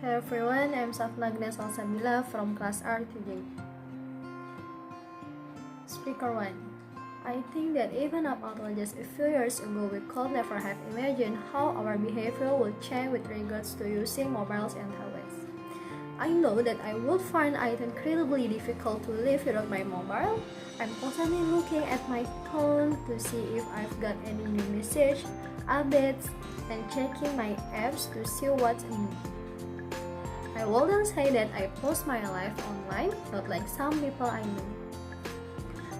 Hello everyone, I'm Safna Aghniya Salsabila from class R2J. Speaker 1. I think that even up until just a few years ago, we could never have imagined how our behavior would change with regards to using mobiles and tablets. I know that I would find it incredibly difficult to live without my mobile. I'm constantly looking at my phone to see if I've got any new message, updates, and checking my apps to see what's new. I wouldn't say that I post my life online, not like some people I know.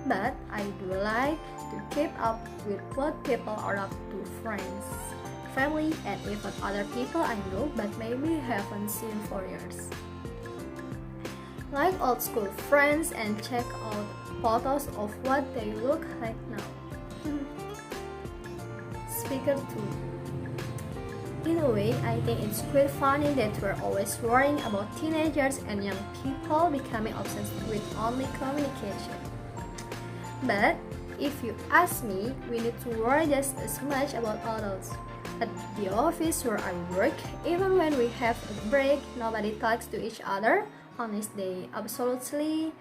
But I do like to keep up with what people are up to, friends, family, and even other people I know but maybe haven't seen for years. Like old school friends and check out photos of what they look like now. Speaker 2. In a way, I think it's quite funny that we're always worrying about teenagers and young people becoming obsessed with online communication. But if you ask me, we need to worry just as much about adults. At the office where I work, even when we have a break, nobody talks to each other unless they absolutely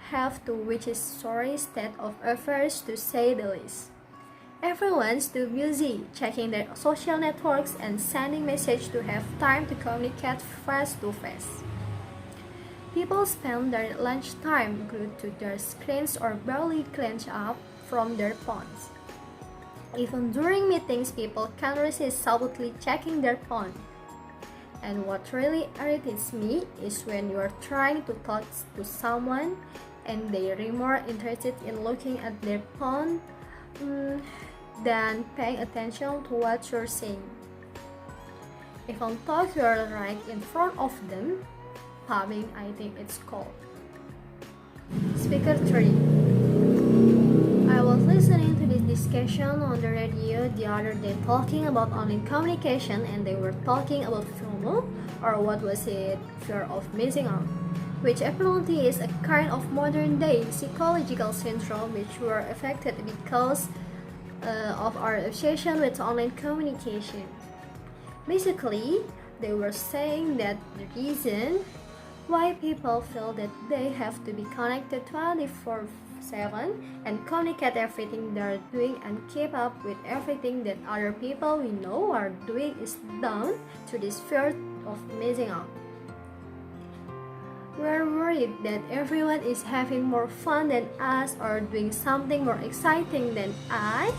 have to, which is sorry state of affairs to say the least. Everyone's too busy checking their social networks and sending messages to have time to communicate face to face. People spend their lunchtime glued to their screens or barely clench up from their phones. Even during meetings, people can't resist subtly checking their phone. And what really irritates me is when you are trying to talk to someone and they are more interested in looking at their phone than paying attention to what you're saying. If on talk you're right in front of them, pubbing, I think it's called. Speaker 3. I was listening to this discussion on the radio the other day talking about online communication, and they were talking about FOMO, or what was it, fear of missing out, which apparently is a kind of modern day psychological syndrome which were affected because of our obsession with online communication. Basically, they were saying that the reason why people feel that they have to be connected 24/7 and communicate everything they're doing and keep up with everything that other people we know are doing is down to this fear of missing out. We're worried that everyone is having more fun than us or doing something more exciting than us.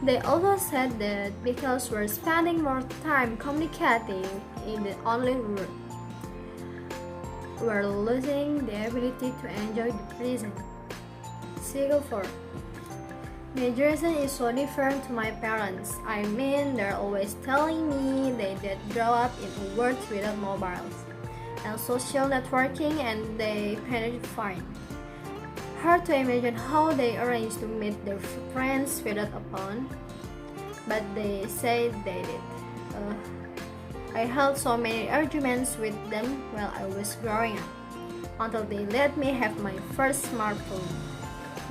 They also said that because we're spending more time communicating in the online world, we're losing the ability to enjoy the present. Figure 4. My generation is so different to my parents. I mean, they're always telling me they did grow up in a world without mobiles and social networking, and they managed fine. Hard to imagine how they arranged to meet their friends without a phone, but they say they did. I held so many arguments with them while I was growing up, until they let me have my first smartphone.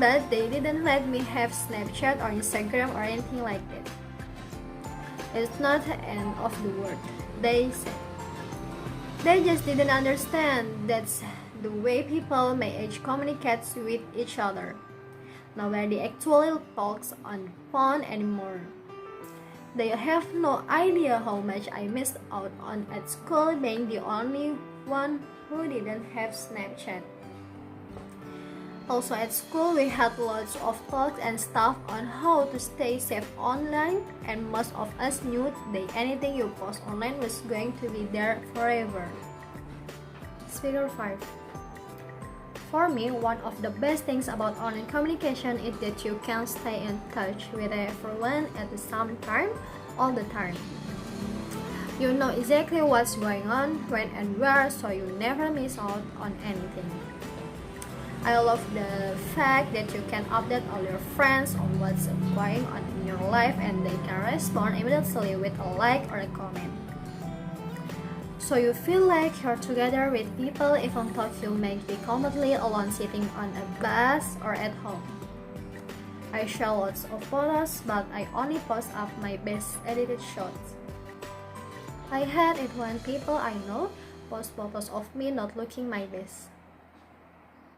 But they didn't let me have Snapchat or Instagram or anything like that. It's not the end of the world, they said. They just didn't understand that's the way people my age communicate with each other. Nobody actually talks on the phone anymore. They have no idea how much I missed out on at school being the only one who didn't have Snapchat. Also at school we had lots of talks and stuff on how to stay safe online, and most of us knew that anything you post online was going to be there forever. Speaker 5. For me, one of the best things about online communication is that you can stay in touch with everyone at the same time, all the time. You know exactly what's going on, when and where, so you never miss out on anything. I love the fact that you can update all your friends on what's going on in your life, and they can respond immediately with a like or a comment. So you feel like you're together with people even though you may be completely alone sitting on a bus or at home. I share lots of photos, but I only post up my best edited shots. I hate it when people I know post photos of me not looking my best.